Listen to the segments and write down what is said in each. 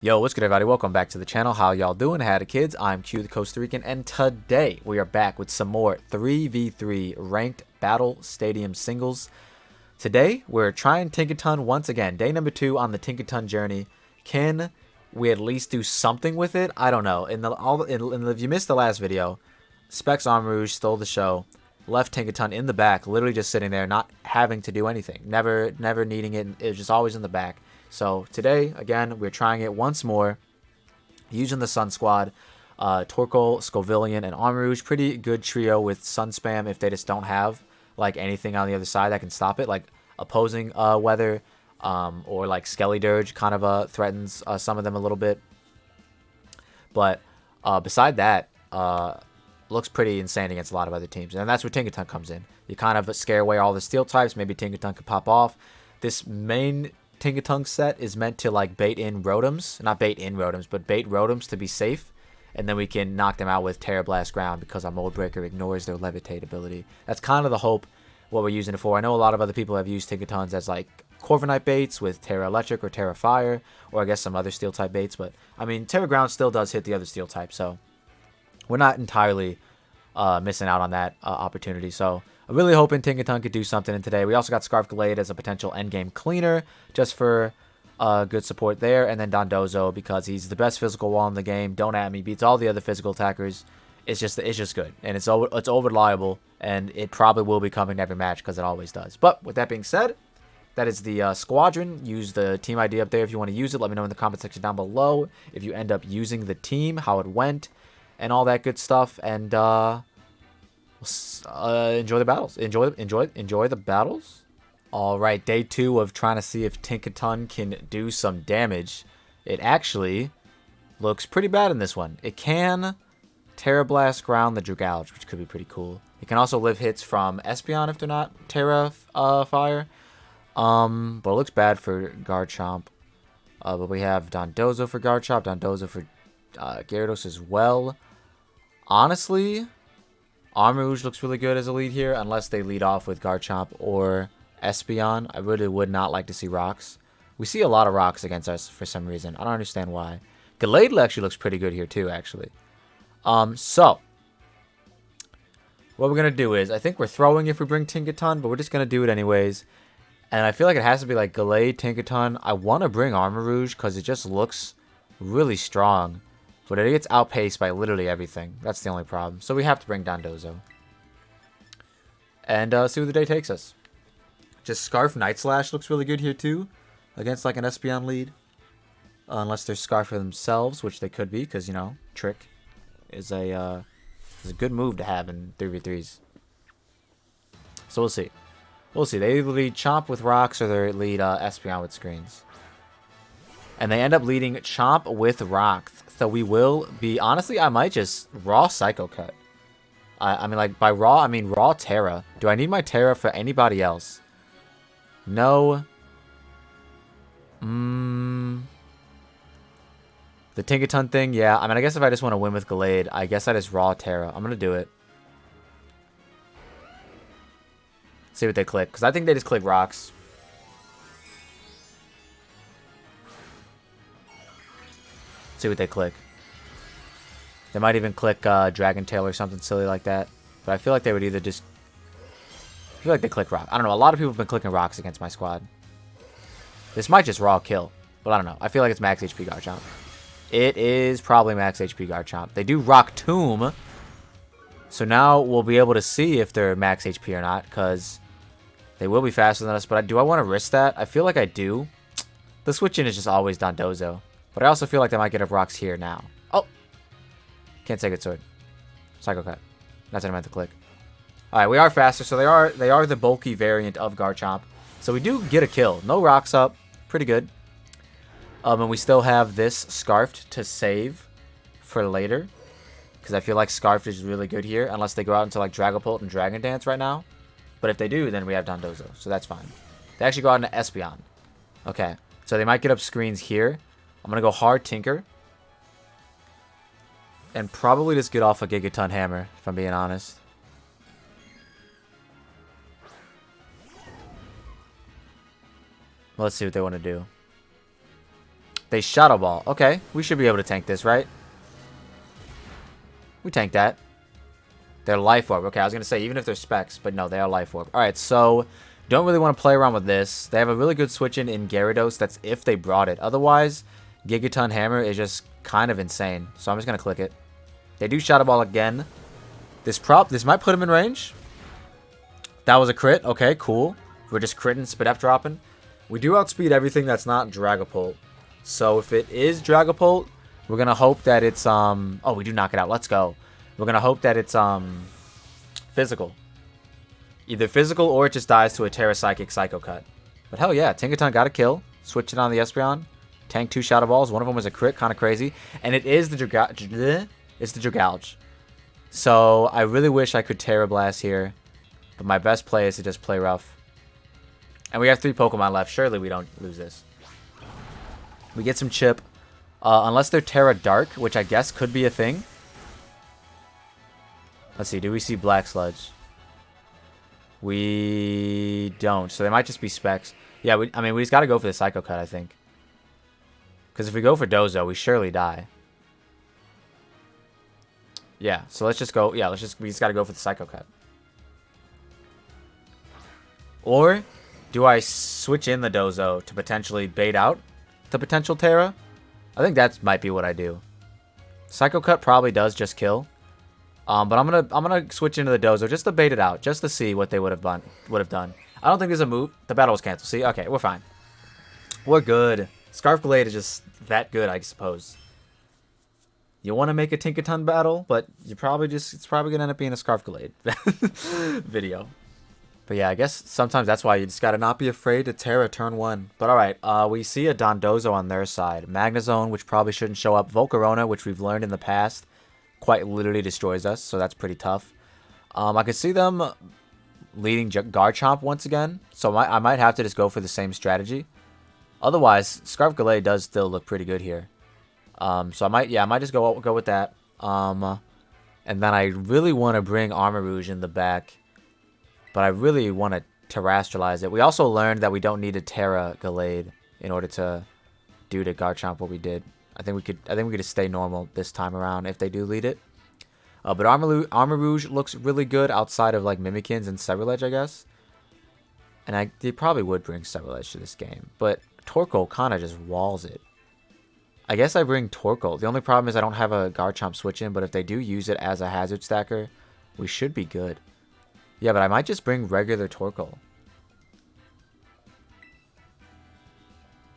Yo, what's good everybody? Welcome back to the channel. How y'all doing? Howdy kids, I'm QtheCostaRican, and today we are back with some more 3v3 ranked battle stadium singles. Today we're trying Tinkaton once again. Day number 2 on the Tinkaton journey. Can we at least do something with it? I don't know. If you missed the last video, Specs Rouge stole the show, left Tinkaton in the back, literally just sitting there, not having to do anything, never needing it. It was just always in the back. So today, again, we're trying it once more, using the Sun Squad, Torkoal, Scovillian, and Rouge. Pretty good trio with Sun Spam if they just don't have like anything on the other side that can stop it, like opposing weather, or like Skelly Dirge kind of threatens some of them a little bit. But beside that, looks pretty insane against a lot of other teams, and that's where Tinkaton comes in. You kind of scare away all the steel types. Maybe Tinkaton could pop off. This main Tinkaton set is meant to like bait in Rotoms, not bait in Rotoms, but bait Rotoms to be safe, and then we can knock them out with Terra Blast Ground because our Mold Breaker ignores their Levitate ability. That's kind of the hope, what we're using it for. I know a lot of other people have used Tinkatons as like Corviknight baits with Terra Electric or Terra Fire, or I guess some other steel type baits, but I mean Terra Ground still does hit the other steel type, so we're not entirely missing out on that opportunity. So I'm really hoping Tinkaton could do something in today. We also got Scarf Glade as a potential endgame cleaner, just for good support there. And then Dondozo, because he's the best physical wall in the game. Don't at me, beats all the other physical attackers. It's just good, and it's over reliable, and it probably will be coming to every match because it always does. But with that being said, that is the squadron. Use the team ID up there if you want to use it. Let me know in the comment section down below if you end up using the team, how it went, and all that good stuff. And enjoy the battles. Enjoy the battles. All right, day 2 of trying to see if Tinkaton can do some damage. It actually looks pretty bad in this one. It can Terra Blast Ground the Dragouge, which could be pretty cool. It can also live hits from Espeon if they're not Terra Fire. But it looks bad for Garchomp. But we have Dondozo for Garchomp, Dondozo for Gyarados as well. Honestly, Rouge looks really good as a lead here, unless they lead off with Garchomp or Espeon. I really would not like to see rocks. We see a lot of rocks against us for some reason. I don't understand why. Gallade actually looks pretty good here too, actually. So what we're going to do is, I think we're throwing if we bring Tinkaton, but we're just going to do it anyways. And I feel like it has to be like Gallade, Tinkaton. I want to bring Rouge because it just looks really strong. But it gets outpaced by literally everything. That's the only problem. So we have to bring Dondozo. And see where the day takes us. Just Scarf Night Slash looks really good here too. Against like an Espeon lead. Unless they're Scarf for themselves, which they could be. Because, you know, Trick is a good move to have in 3v3s. So we'll see. We'll see. They either lead Chomp with rocks or they lead Espeon with screens. And they end up leading Chomp with rocks. So we will be, honestly, I might just raw Psycho Cut. I mean, like, by raw, I mean raw Terra. Do I need my Terra for anybody else? No. The Tinkaton thing, yeah. I mean, I guess if I just want to win with Gallade, I guess I just raw Terra. I'm going to do it. See what they click. Because I think they just click rocks. See what they click. They might even click Dragon Tail or something silly like that. But I feel like they would either just... I feel like they click rock. I don't know. A lot of people have been clicking rocks against my squad. This might just raw kill. But I don't know. I feel like it's max HP Garchomp. It is probably max HP Garchomp. They do Rock Tomb. So now we'll be able to see if they're max HP or not. Because they will be faster than us. But do I want to risk that? I feel like I do. The switch in is just always Dondozo. But I also feel like they might get up rocks here now. Oh! Can't take it sword. Psycho Cut. That's what I meant to click. Alright, we are faster, so they are the bulky variant of Garchomp. So we do get a kill. No rocks up. Pretty good. And we still have this Scarfed to save for later. Because I feel like Scarfed is really good here. Unless they go out into like Dragapult and Dragon Dance right now. But if they do, then we have Dondozo. So that's fine. They actually go out into Espeon. Okay. So they might get up screens here. I'm going to go hard Tinker. And probably just get off a Gigaton Hammer, if I'm being honest. Let's see what they want to do. They Shadow Ball. Okay, we should be able to tank this, right? We tanked that. They're Life Orb. Okay, I was going to say, even if they're Specs, but no, they are Life Orb. Alright, so don't really want to play around with this. They have a really good switch in Gyarados. That's if they brought it. Otherwise, Gigaton Hammer is just kind of insane. So I'm just going to click it. They do Shadow Ball again. This might put him in range. That was a crit. Okay, cool. We're just critting, Spidef dropping. We do outspeed everything that's not Dragapult. So if it is Dragapult, we're going to hope that it's, oh, we do knock it out. Let's go. We're going to hope that it's, physical. Either physical or it just dies to a Terra Psychic Psycho Cut. But hell yeah, Tinkaton got a kill. Switched it on the Espeon. Tanked 2 Shadow Balls. One of them was a crit, kind of crazy. And it is the Dragalge. So I really wish I could Terra Blast here. But my best play is to just play rough. And we have 3 Pokemon left. Surely we don't lose this. We get some chip. Unless they're Terra Dark, which I guess could be a thing. Let's see. Do we see Black Sludge? We don't. So they might just be Specs. Yeah, I mean, we just got to go for the Psycho Cut, I think. Because if we go for Dozo, we surely die. Yeah, so let's just go. Yeah, we just got to go for the Psycho Cut. Or do I switch in the Dozo to potentially bait out the potential Terra? I think that might be what I do. Psycho Cut probably does just kill. But I'm gonna switch into the Dozo just to bait it out, just to see what they would have done. I don't think there's a move. The battle was canceled. See, okay, we're fine. We're good. Scarf Glade is just that good, I suppose. You want to make a Tinkaton battle, but it's probably gonna end up being a Scarf Glade video. But yeah, I guess sometimes that's why you just gotta not be afraid to Terra turn 1. But alright, we see a Dondozo on their side. Magnezone, which probably shouldn't show up. Volcarona, which we've learned in the past, quite literally destroys us, so that's pretty tough. I could see them leading Garchomp once again, so I might have to just go for the same strategy. Otherwise, Scarf Glade does still look pretty good here. So I might just go with that. And then I really want to bring Armarouge in the back. But I really want to terrestrialize it. We also learned that we don't need a Terra Glade in order to do to Garchomp what we did. I think we could just stay normal this time around if they do lead it. But Armarouge looks really good outside of like Mimikins and Ceruledge, I guess. And they probably would bring Ceruledge to this game. But Torkoal kind of just walls it. I guess I bring Torkoal. The only problem is I don't have a Garchomp switch in, but if they do use it as a hazard stacker, we should be good. Yeah, but I might just bring regular Torkoal.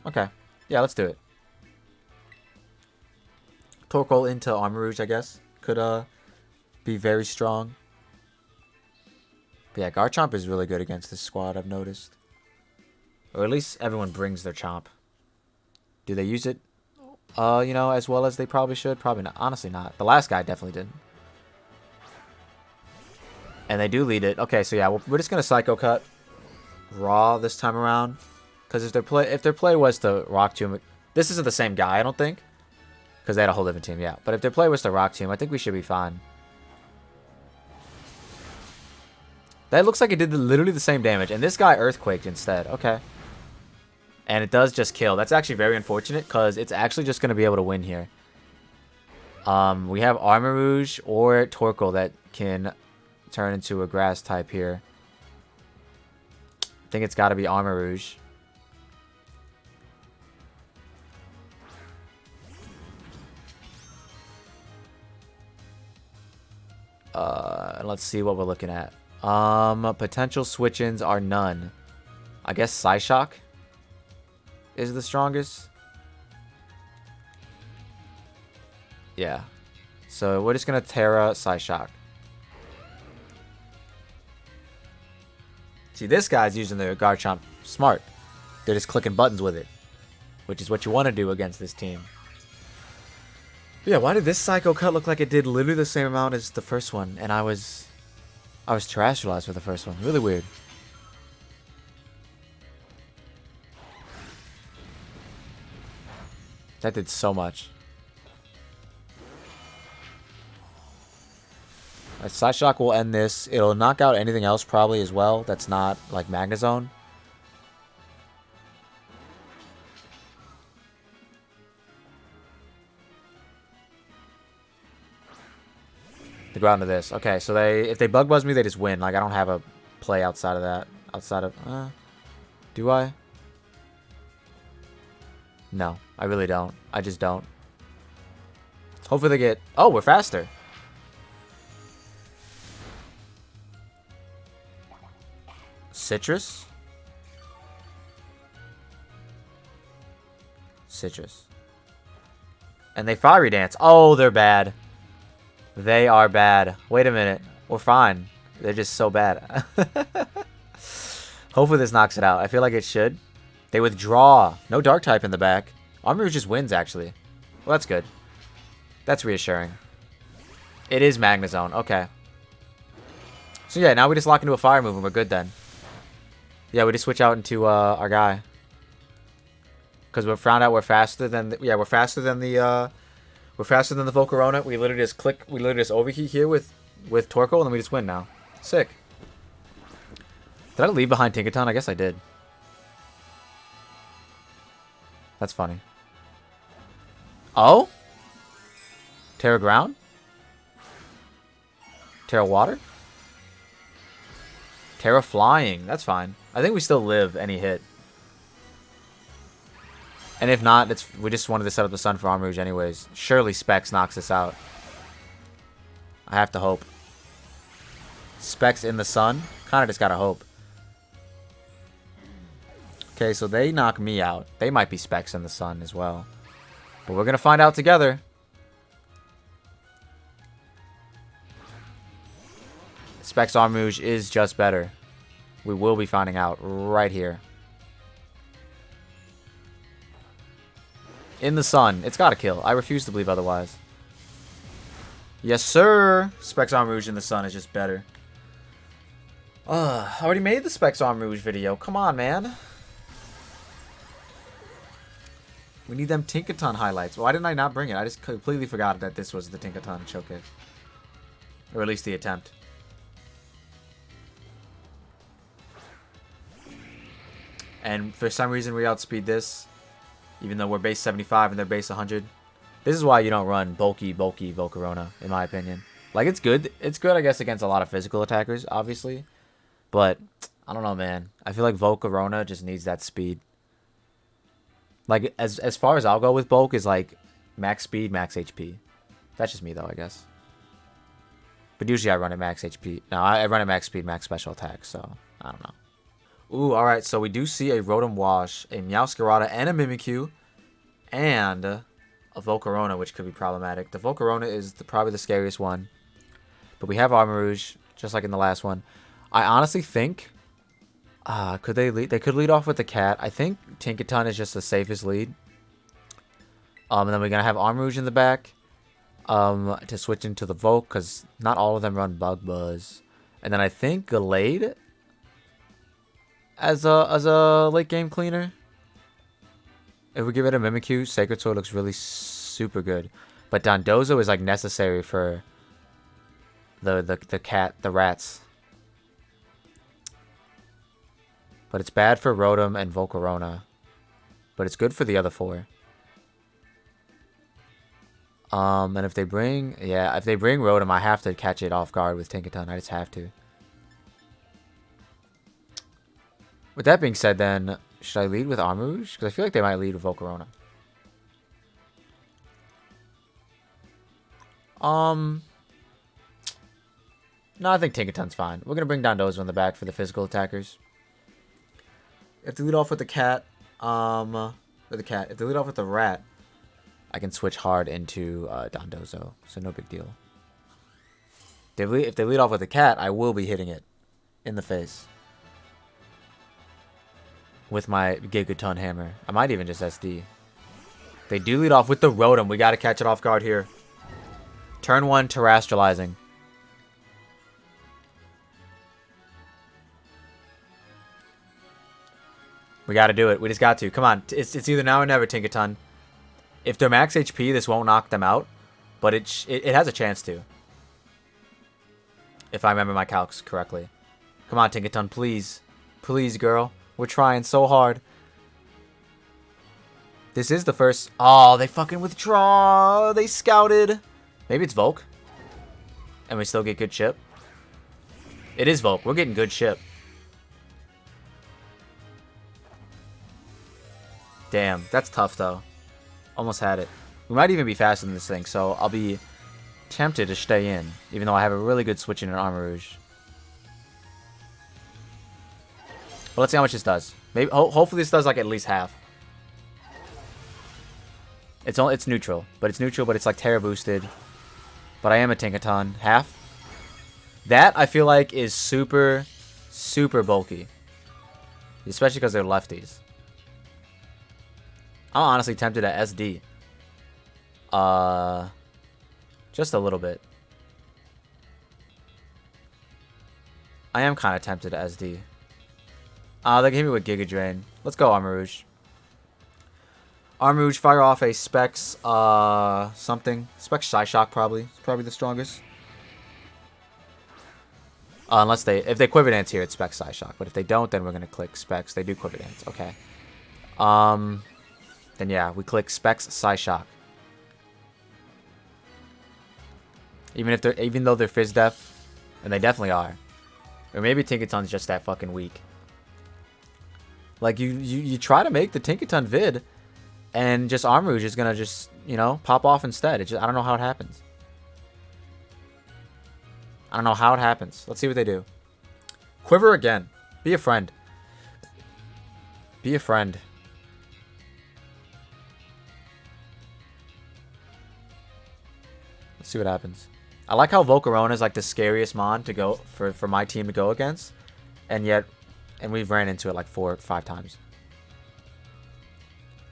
Okay. Yeah, let's do it. Torkoal into Armarouge, I guess. Could be very strong. But yeah, Garchomp is really good against this squad, I've noticed. Or at least everyone brings their Chomp. Do they use it, you know, as well as they probably should? Probably not. Honestly not. The last guy definitely didn't. And they do lead it. Okay, so yeah, we're just going to Psycho Cut Raw this time around. Because if their play was to Rock Tomb... This isn't the same guy, I don't think. Because they had a whole different team, yeah. But if their play was to Rock Tomb, I think we should be fine. That looks like it did literally the same damage. And this guy Earthquaked instead. Okay. And it does just kill. That's actually very unfortunate. Because it's actually just going to be able to win here. We have Armarouge or Torkoal that can turn into a grass type here. I think it's got to be Armarouge. Let's see what we're looking at. Potential switch-ins are none. I guess Psyshock is the strongest. Yeah. So we're just gonna Terra Psyshock. See, this guy's using their Garchomp smart. They're just clicking buttons with it, which is what you want to do against this team. But yeah, why did this Psycho Cut look like it did literally the same amount as the first one? And I was terrestrialized for the first one. Really weird. That did so much. Psyshock will end this. It'll knock out anything else probably as well that's not like Magnezone. They go out into this. Okay, so if they bug buzz me, they just win. Like, I don't have a play outside of that. Outside of... do I? No, I really don't. I just don't. Hopefully they get... Oh, we're faster. Citrus? Citrus. And they Fiery Dance. Oh, they're bad. They are bad. Wait a minute. We're fine. They're just so bad. Hopefully this knocks it out. I feel like it should. They withdraw. No Dark type in the back. Armor just wins, actually. Well, that's good. That's reassuring. It is Magnezone. Okay. So yeah, now we just lock into a fire move and we're good then. Yeah, we just switch out into our guy. Because we found out we're faster than we're faster than the Volcarona. We literally just overheat here with Torkoal and then we just win now. Sick. Did I leave behind Tinkaton? I guess I did. That's funny. Oh? Terra Ground? Terra Water? Terra Flying. That's fine. I think we still live any hit. And if not, we just wanted to set up the Sun for Arm Rouge anyways. Surely Specs knocks us out. I have to hope. Specs in the Sun? Kinda just gotta hope. Okay, so they knock me out. They might be Specs in the Sun as well. But we're gonna find out together. Specs Arm Rouge is just better. We will be finding out right here. In the Sun. It's gotta kill. I refuse to believe otherwise. Yes, sir. Specs Arm Rouge in the Sun is just better. I already made the Specs Arm Rouge video. Come on, man. We need them Tinkaton highlights. Why didn't I not bring it? I just completely forgot that this was the Tinkaton showcase. Or at least the attempt. And for some reason we outspeed this. Even though we're base 75 and they're base 100. This is why you don't run bulky Volcarona, in my opinion. Like, it's good. It's good, I guess, against a lot of physical attackers, obviously. But, I don't know, man. I feel like Volcarona just needs that speed. Like, as far as I'll go with bulk is, like, max speed, max HP. That's just me, though, I guess. But usually I run at max HP. No, I run at max speed, max special attack, so I don't know. Ooh, alright, so we do see a Rotom Wash, a Meowscarada, and a Mimikyu, and a Volcarona, which could be problematic. The Volcarona is probably the scariest one. But we have Armor Rouge, just like in the last one. I honestly think... could they lead? They could lead off with the Cat. I think Tinkaton is just the safest lead. And then we're going to have Armor Rouge in the back. To switch into the Volk, because not all of them run Bug Buzz. And then I think Gallade as a late game cleaner. If we get rid of Mimikyu, Sacred Sword looks really super good. But Dondozo is like necessary for the rats. But it's bad for Rotom and Volcarona. But it's good for the other four. And if they bring Rotom, I have to catch it off guard with Tinkaton. I just have to. With that being said, then, should I lead with Armor Rouge? Because I feel like they might lead with Volcarona. No, I think Tinkaton's fine. We're going to bring Dondozo in the back for the physical attackers. If they lead off with the Cat, if they lead off with the Rat, I can switch hard into Dondozo, so no big deal. If they lead off with the Cat, I will be hitting it in the face with my Gigaton Hammer. I might even just SD. They do lead off with the Rotom. We got to catch it off guard here. Turn 1, Terrestrializing. We got to do it. We just got to. Come on. It's either now or never, Tinkaton. If they're max HP, this won't knock them out. But it has a chance to. If I remember my calcs correctly. Come on, Tinkaton, please. Please, girl. We're trying so hard. This is the first... Oh, they fucking withdraw. They scouted. Maybe it's Volk. And we still get good chip. It is Volk. We're getting good chip. Damn, that's tough though. Almost had it. We might even be faster than this thing, so I'll be tempted to stay in, even though I have a really good switch in an Armor Rouge. But let's see how much this does. Maybe, hopefully this does like at least half. It's neutral, but it's like Terra boosted. But I am a Tinkaton. Half. That I feel like is super, super bulky, especially because they're lefties. I'm honestly tempted at SD. Just a little bit. I am kind of tempted at SD. They gave me with Giga Drain. Let's go Armor Rouge. Armor Rouge, fire off a Specs, something. Specs Psyshock probably. It's probably the strongest. Unless if they Quiver Dance here, it's Specs Psyshock. But if they don't, then we're going to click Specs. They do Quiver Dance. Okay. Then yeah, we click Specs Psyshock. Even though they're Fizz Def, and they definitely are. Or maybe Tinkaton's just that fucking weak. Like you try to make the Tinkaton vid, and just Armor Rouge is gonna just, you know, pop off instead. I don't know how it happens. I don't know how it happens. Let's see what they do. Quiver again. Be a friend. Be a friend. Let's see what happens. I like how Volcarona is like the scariest mon to go for my team to go against, and we've ran into it like 4 or 5 times.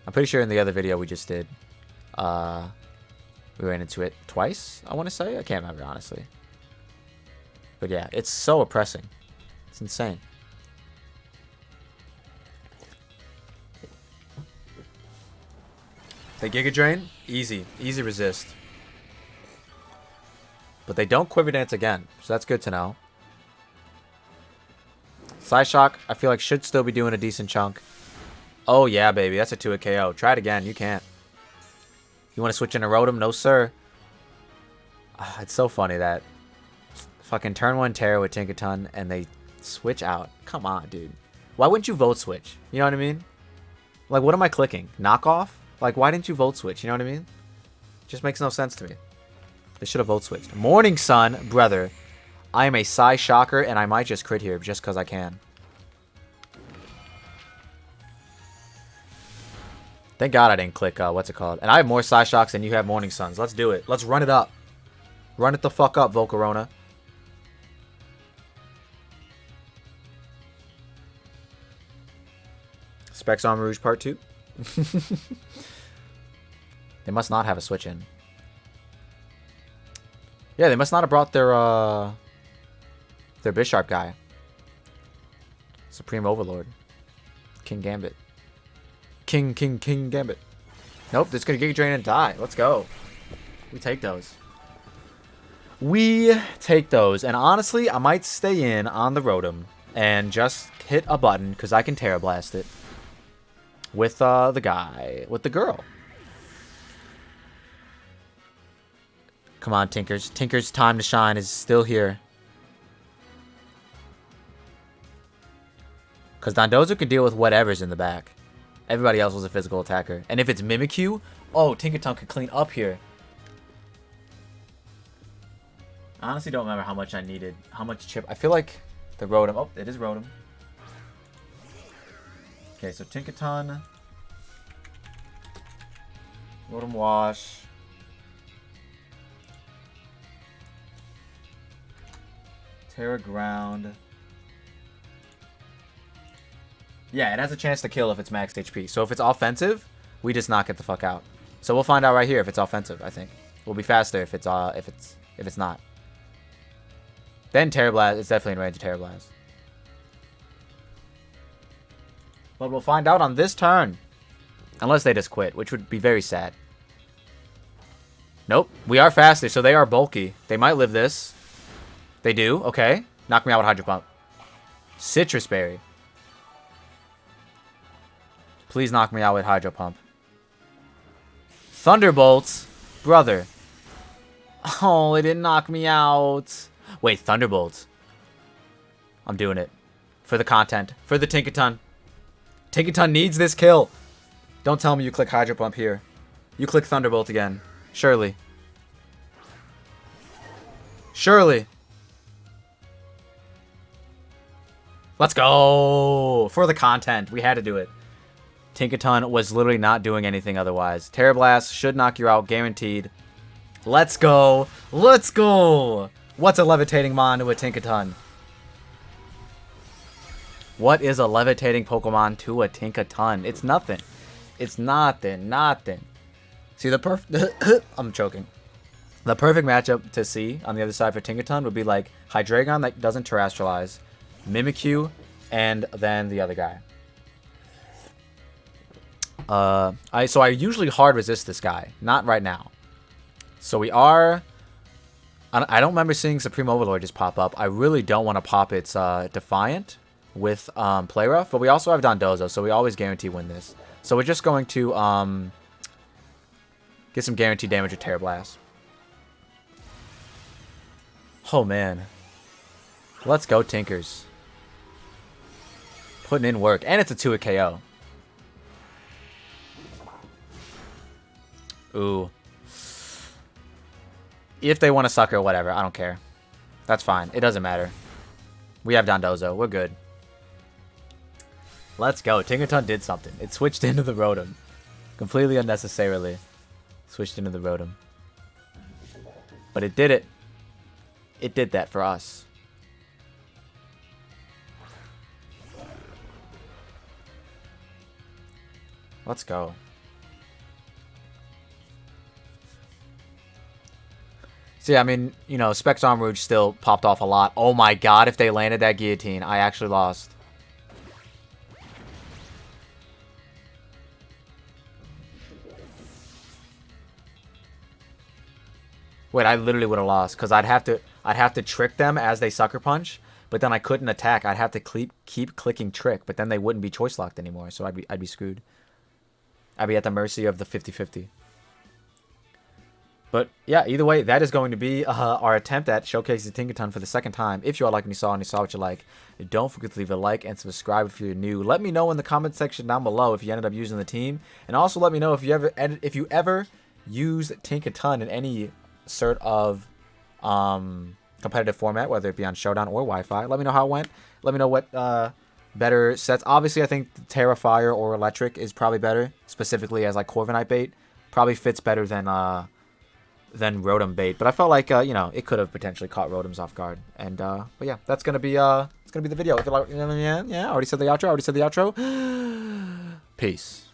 I'm pretty sure in the other video we just did, we ran into it twice, I want to say. I can't remember, honestly. But yeah, it's so oppressing. It's insane. They Giga Drain? Easy. Easy resist. But they don't Quiver Dance again, so that's good to know. Psyshock, I feel like should still be doing a decent chunk. Oh yeah, baby, that's a 2-hit KO. Try it again, you can't. You want to switch into Rotom? No, sir. It's so funny that fucking turn 1 Terra with Tinkaton and they switch out. Come on, dude. Why wouldn't you vote switch? You know what I mean? Like, what am I clicking? Knockoff? Like, why didn't you vote switch? You know what I mean? Just makes no sense to me. They should have vote switched. Morning Sun, brother. I am a Psyshocker, and I might just crit here just because I can. Thank God I didn't click, what's it called? And I have more Psyshocks than you have Morning Suns. Let's do it. Let's run it up. Run it the fuck up, Volcarona. Specs Armor Rouge Part 2. They must not have a switch in. Yeah, they must not have brought their Bisharp guy. Supreme Overlord. King Gambit. King Gambit. Nope, this is going to Giga Drain and die. Let's go. We take those. We take those. And honestly, I might stay in on the Rotom and just hit a button because I can Terra Blast it. With the guy. With the girl. Come on, Tinkers. Tinker's time to shine is still here. Because Dondozo can deal with whatever's in the back. Everybody else was a physical attacker. And if it's Mimikyu, oh, Tinkaton could clean up here. I honestly don't remember how much I needed. How much chip. I feel like the Rotom. Oh, it is Rotom. Okay, so Tinkaton. Rotom Wash. Terra Ground. Yeah, it has a chance to kill if it's maxed HP. So if it's offensive, we just knock it the fuck out. So we'll find out right here if it's offensive, I think. We'll be faster if it's not. Then Terra Blast, it's definitely in range of Terra Blast. But we'll find out on this turn. Unless they just quit, which would be very sad. Nope, we are faster, so they are bulky. They might live this. They do, okay. Knock me out with Hydro Pump. Citrus Berry. Please knock me out with Hydro Pump. Thunderbolts. Brother. Oh, it didn't knock me out. Wait, Thunderbolt. I'm doing it. For the content. For the Tinkaton. Tinkaton needs this kill. Don't tell me you click Hydro Pump here. You click Thunderbolt again. Surely. Surely. Let's go. For the content. We had to do it. Tinkaton was literally not doing anything otherwise. Terra Blast should knock you out. Guaranteed. Let's go. Let's go. What's a levitating mon to a Tinkaton? What is a levitating Pokemon to a Tinkaton? It's nothing. It's nothing. Nothing. See, I'm choking. The perfect matchup to see on the other side for Tinkaton would be like Hydreigon that doesn't terrestrialize, Mimikyu, and then the other guy. So I usually hard resist this guy. Not right now. So we are... I don't remember seeing Supreme Overlord just pop up. I really don't want to pop its Defiant with Play Rough. But we also have Dondozo, so we always guarantee win this. So we're just going to get some guaranteed damage with Terra Blast. Oh, man. Let's go, Tinkers. Putting in work. And it's a 2-hit KO. Ooh. If they want to sucker, whatever. I don't care. That's fine. It doesn't matter. We have Dondozo. We're good. Let's go. Tinkaton did something. It switched into the Rotom. Completely unnecessarily. Switched into the Rotom. But it did it. It did that for us. Let's go. See, I mean, you know, Specs Arm Rouge still popped off a lot. Oh my god, if they landed that guillotine, I actually lost. Wait, I literally would have lost because I'd have to trick them as they sucker punch, but then I couldn't attack. I'd have to keep clicking trick, but then they wouldn't be choice locked anymore, so I'd be screwed. I'd be at the mercy of the 50-50. But yeah, either way, that is going to be our attempt at showcasing Tinkaton for the second time. If you all like what you saw and you saw what you like, don't forget to leave a like and subscribe if you're new. Let me know in the comment section down below if you ended up using the team, and also let me know if you ever used Tinkaton in any sort of competitive format, whether it be on Showdown or Wi-Fi. Let me know how it went. Let me know what better sets. Obviously, I think Terra Fire or Electric is probably better, specifically as like Corviknight bait. Probably fits better than Rotom bait, but I felt like you know, it could have potentially caught Rotoms off guard. And but yeah, that's gonna be the video. If you like, yeah, already said the outro. Peace.